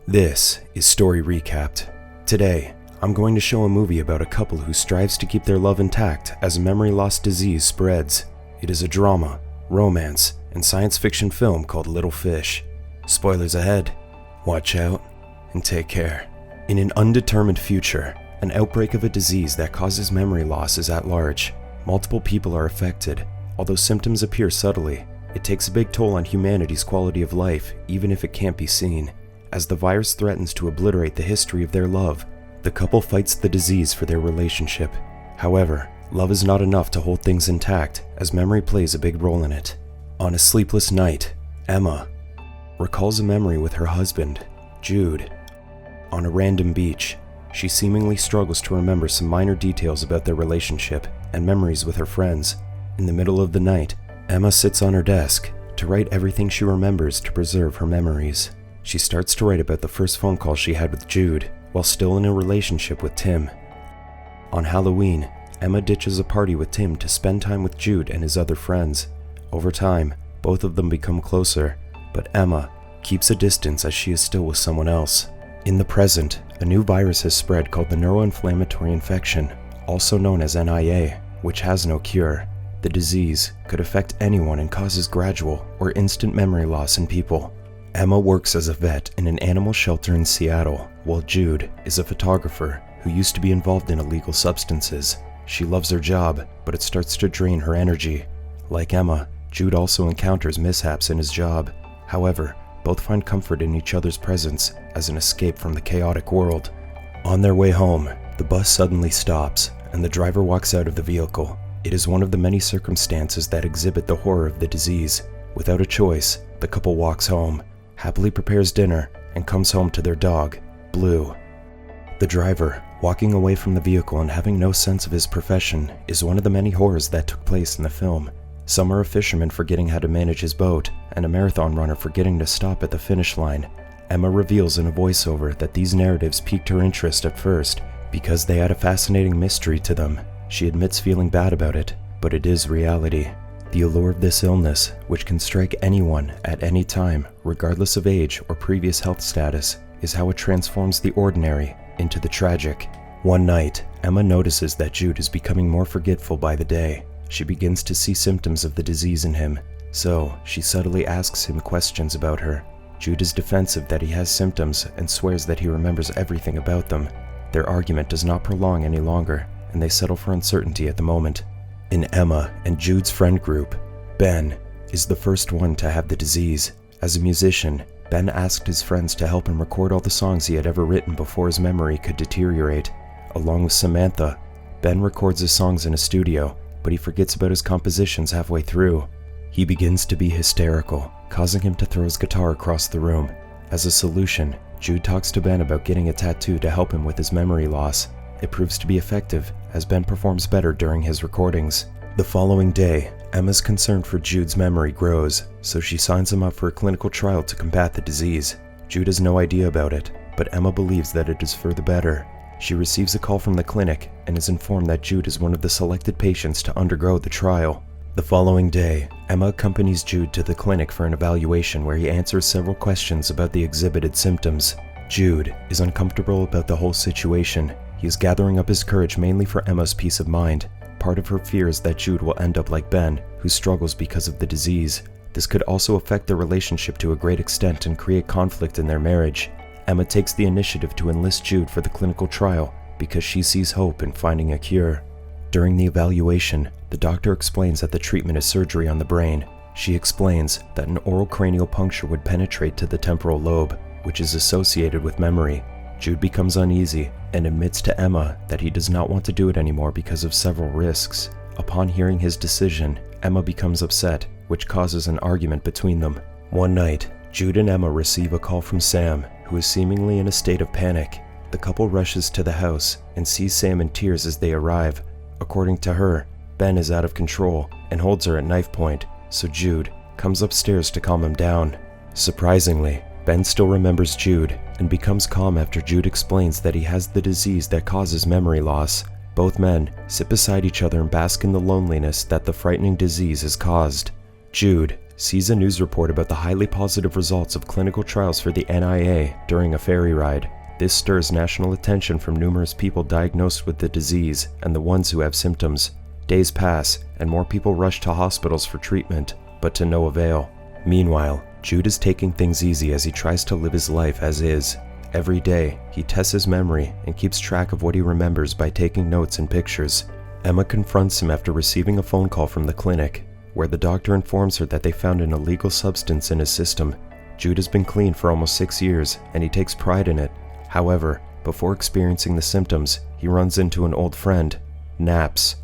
This is Story Recapped. Today, I'm going to show a movie about a couple who strives to keep their love intact as memory loss disease spreads. It is a drama, romance, and science fiction film called Little Fish. Spoilers ahead. Watch out and take care. In an undetermined future, an outbreak of a disease that causes memory loss is at large. Multiple people are affected. Although symptoms appear subtly, it takes a big toll on humanity's quality of life, even if it can't be seen. As the virus threatens to obliterate the history of their love, the couple fights the disease for their relationship. However, love is not enough to hold things intact, as memory plays a big role in it. On a sleepless night, Emma recalls a memory with her husband, Jude. On a random beach, she seemingly struggles to remember some minor details about their relationship and memories with her friends. In the middle of the night, Emma sits on her desk to write everything she remembers to preserve her memories. She starts to write about the first phone call she had with Jude while still in a relationship with Tim. On Halloween, Emma ditches a party with Tim to spend time with Jude and his other friends. Over time, both of them become closer, but Emma keeps a distance as she is still with someone else. In the present, a new virus has spread called the neuroinflammatory infection, also known as NIA, which has no cure. The disease could affect anyone and causes gradual or instant memory loss in people. Emma works as a vet in an animal shelter in Seattle, while Jude is a photographer who used to be involved in illegal substances. She loves her job, but it starts to drain her energy. Like Emma, Jude also encounters mishaps in his job. However, both find comfort in each other's presence as an escape from the chaotic world. On their way home, the bus suddenly stops, and the driver walks out of the vehicle. It is one of the many circumstances that exhibit the horror of the disease. Without a choice, the couple walks home, happily prepares dinner, and comes home to their dog, Blue. The driver, walking away from the vehicle and having no sense of his profession, is one of the many horrors that took place in the film. Some are a fisherman forgetting how to manage his boat, and a marathon runner forgetting to stop at the finish line. Emma reveals in a voiceover that these narratives piqued her interest at first because they had a fascinating mystery to them. She admits feeling bad about it, but it is reality. The allure of this illness, which can strike anyone at any time, regardless of age or previous health status, is how it transforms the ordinary into the tragic. One night, Emma notices that Jude is becoming more forgetful by the day. She begins to see symptoms of the disease in him, so she subtly asks him questions about her. Jude is defensive that he has symptoms and swears that he remembers everything about them. Their argument does not prolong any longer, and they settle for uncertainty at the moment. In Emma and Jude's friend group, Ben is the first one to have the disease. As a musician, Ben asked his friends to help him record all the songs he had ever written before his memory could deteriorate. Along with Samantha, Ben records his songs in a studio, but he forgets about his compositions halfway through. He begins to be hysterical, causing him to throw his guitar across the room. As a solution, Jude talks to Ben about getting a tattoo to help him with his memory loss. It proves to be effective, as Ben performs better during his recordings. The following day, Emma's concern for Jude's memory grows, so she signs him up for a clinical trial to combat the disease. Jude has no idea about it, but Emma believes that it is for the better. She receives a call from the clinic and is informed that Jude is one of the selected patients to undergo the trial. The following day, Emma accompanies Jude to the clinic for an evaluation where he answers several questions about the exhibited symptoms. Jude is uncomfortable about the whole situation. He is gathering up his courage mainly for Emma's peace of mind. Part of her fear is that Jude will end up like Ben, who struggles because of the disease. This could also affect their relationship to a great extent and create conflict in their marriage. Emma takes the initiative to enlist Jude for the clinical trial because she sees hope in finding a cure. During the evaluation, the doctor explains that the treatment is surgery on the brain. She explains that an oral cranial puncture would penetrate to the temporal lobe, which is associated with memory. Jude becomes uneasy and admits to Emma that he does not want to do it anymore because of several risks. Upon hearing his decision, Emma becomes upset, which causes an argument between them. One night, Jude and Emma receive a call from Sam, who is seemingly in a state of panic. The couple rushes to the house and sees Sam in tears as they arrive. According to her, Ben is out of control and holds her at knife point, so Jude comes upstairs to calm him down. Surprisingly, Ben still remembers Jude and becomes calm after Jude explains that he has the disease that causes memory loss. Both men sit beside each other and bask in the loneliness that the frightening disease has caused. Jude sees a news report about the highly positive results of clinical trials for the NIA during a ferry ride. This stirs national attention from numerous people diagnosed with the disease and the ones who have symptoms. Days pass, and more people rush to hospitals for treatment, but to no avail. Meanwhile, Jude is taking things easy as he tries to live his life as is. Every day, he tests his memory and keeps track of what he remembers by taking notes and pictures. Emma confronts him after receiving a phone call from the clinic, where the doctor informs her that they found an illegal substance in his system. Jude has been clean for almost 6 years, and he takes pride in it. However, before experiencing the symptoms, he runs into an old friend, Naps,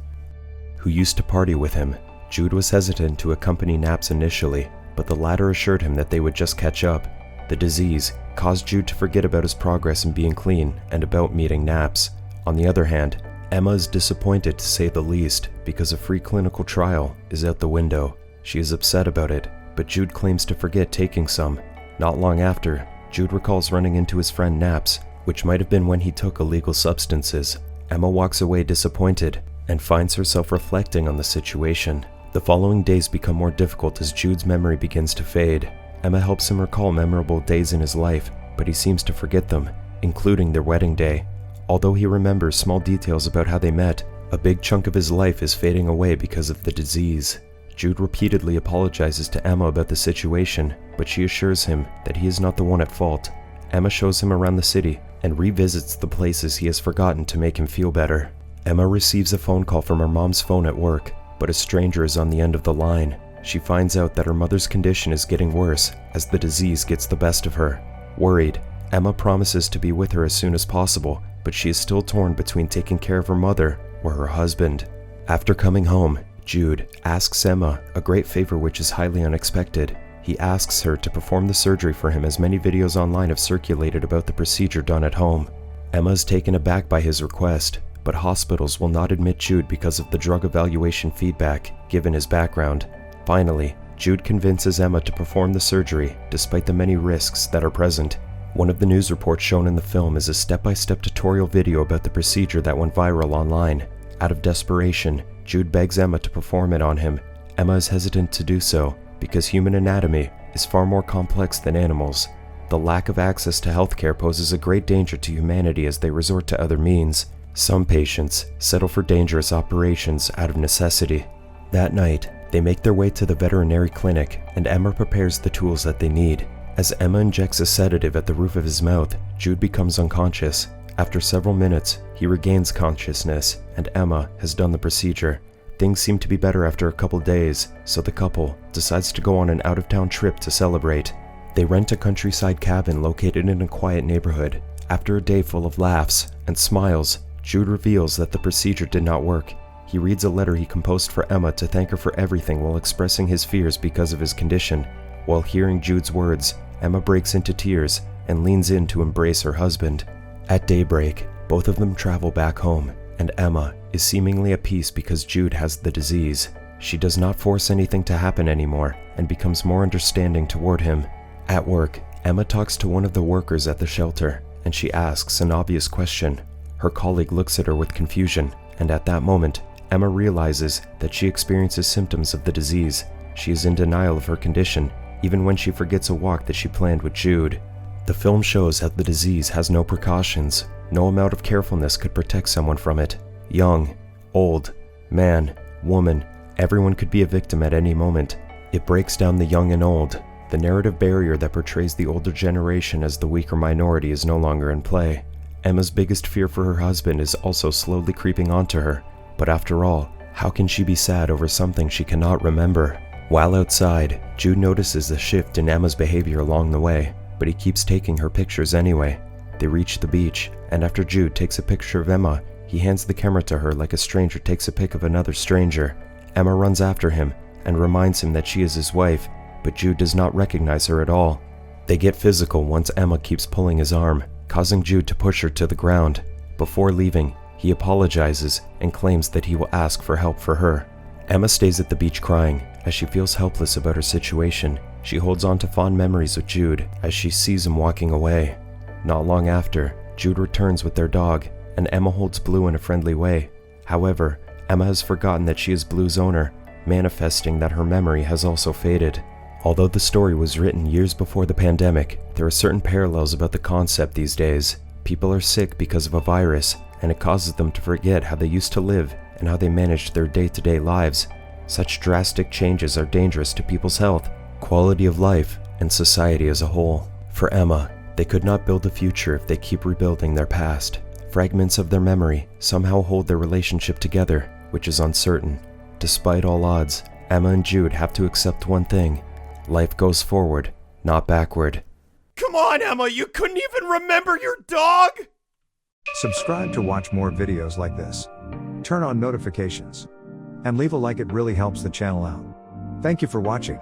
who used to party with him. Jude was hesitant to accompany Naps initially, but the latter assured him that they would just catch up. The disease caused Jude to forget about his progress in being clean and about meeting Naps. On the other hand, Emma is disappointed to say the least because a free clinical trial is out the window. She is upset about it, but Jude claims to forget taking some. Not long after, Jude recalls running into his friend Naps, which might have been when he took illegal substances. Emma walks away disappointed and finds herself reflecting on the situation. The following days become more difficult as Jude's memory begins to fade. Emma helps him recall memorable days in his life, but he seems to forget them, including their wedding day. Although he remembers small details about how they met, a big chunk of his life is fading away because of the disease. Jude repeatedly apologizes to Emma about the situation, but she assures him that he is not the one at fault. Emma shows him around the city and revisits the places he has forgotten to make him feel better. Emma receives a phone call from her mom's phone at work, but a stranger is on the end of the line. She finds out that her mother's condition is getting worse as the disease gets the best of her. Worried, Emma promises to be with her as soon as possible, but she is still torn between taking care of her mother or her husband. After coming home, Jude asks Emma a great favor which is highly unexpected. He asks her to perform the surgery for him as many videos online have circulated about the procedure done at home. Emma is taken aback by his request, but hospitals will not admit Jude because of the drug evaluation feedback given his background. Finally, Jude convinces Emma to perform the surgery despite the many risks that are present. One of the news reports shown in the film is a step-by-step tutorial video about the procedure that went viral online. Out of desperation, Jude begs Emma to perform it on him. Emma is hesitant to do so because human anatomy is far more complex than animals. The lack of access to healthcare poses a great danger to humanity as they resort to other means. Some patients settle for dangerous operations out of necessity. That night, they make their way to the veterinary clinic, and Emma prepares the tools that they need. As Emma injects a sedative at the roof of his mouth, Jude becomes unconscious. After several minutes, he regains consciousness, and Emma has done the procedure. Things seem to be better after a couple days, so the couple decides to go on an out-of-town trip to celebrate. They rent a countryside cabin located in a quiet neighborhood. After a day full of laughs and smiles, Jude reveals that the procedure did not work. He reads a letter he composed for Emma to thank her for everything while expressing his fears because of his condition. While hearing Jude's words, Emma breaks into tears and leans in to embrace her husband. At daybreak, both of them travel back home, and Emma is seemingly at peace because Jude has the disease. She does not force anything to happen anymore and becomes more understanding toward him. At work, Emma talks to one of the workers at the shelter, and she asks an obvious question. Her colleague looks at her with confusion, and at that moment, Emma realizes that she experiences symptoms of the disease. She is in denial of her condition, even when she forgets a walk that she planned with Jude. The film shows how the disease has no precautions. No amount of carefulness could protect someone from it. Young, old, man, woman, everyone could be a victim at any moment. It breaks down the young and old. The narrative barrier that portrays the older generation as the weaker minority is no longer in play. Emma's biggest fear for her husband is also slowly creeping onto her. But after all, how can she be sad over something she cannot remember? While outside, Jude notices a shift in Emma's behavior along the way, but he keeps taking her pictures anyway. They reach the beach, and after Jude takes a picture of Emma, he hands the camera to her like a stranger takes a pic of another stranger. Emma runs after him and reminds him that she is his wife, but Jude does not recognize her at all. They get physical once Emma keeps pulling his arm, causing Jude to push her to the ground. Before leaving, he apologizes and claims that he will ask for help for her. Emma stays at the beach crying as she feels helpless about her situation. She holds on to fond memories of Jude as she sees him walking away. Not long after, Jude returns with their dog, and Emma holds Blue in a friendly way. However, Emma has forgotten that she is Blue's owner, manifesting that her memory has also faded. Although the story was written years before the pandemic, there are certain parallels about the concept these days. People are sick because of a virus, and it causes them to forget how they used to live and how they managed their day-to-day lives. Such drastic changes are dangerous to people's health, quality of life, and society as a whole. For Emma, they could not build a future if they keep rebuilding their past. Fragments of their memory somehow hold their relationship together, which is uncertain. Despite all odds, Emma and Jude have to accept one thing: life goes forward, not backward. Come on, Emma, you couldn't even remember your dog? Subscribe to watch more videos like this. Turn on notifications. And leave a like, it really helps the channel out. Thank you for watching.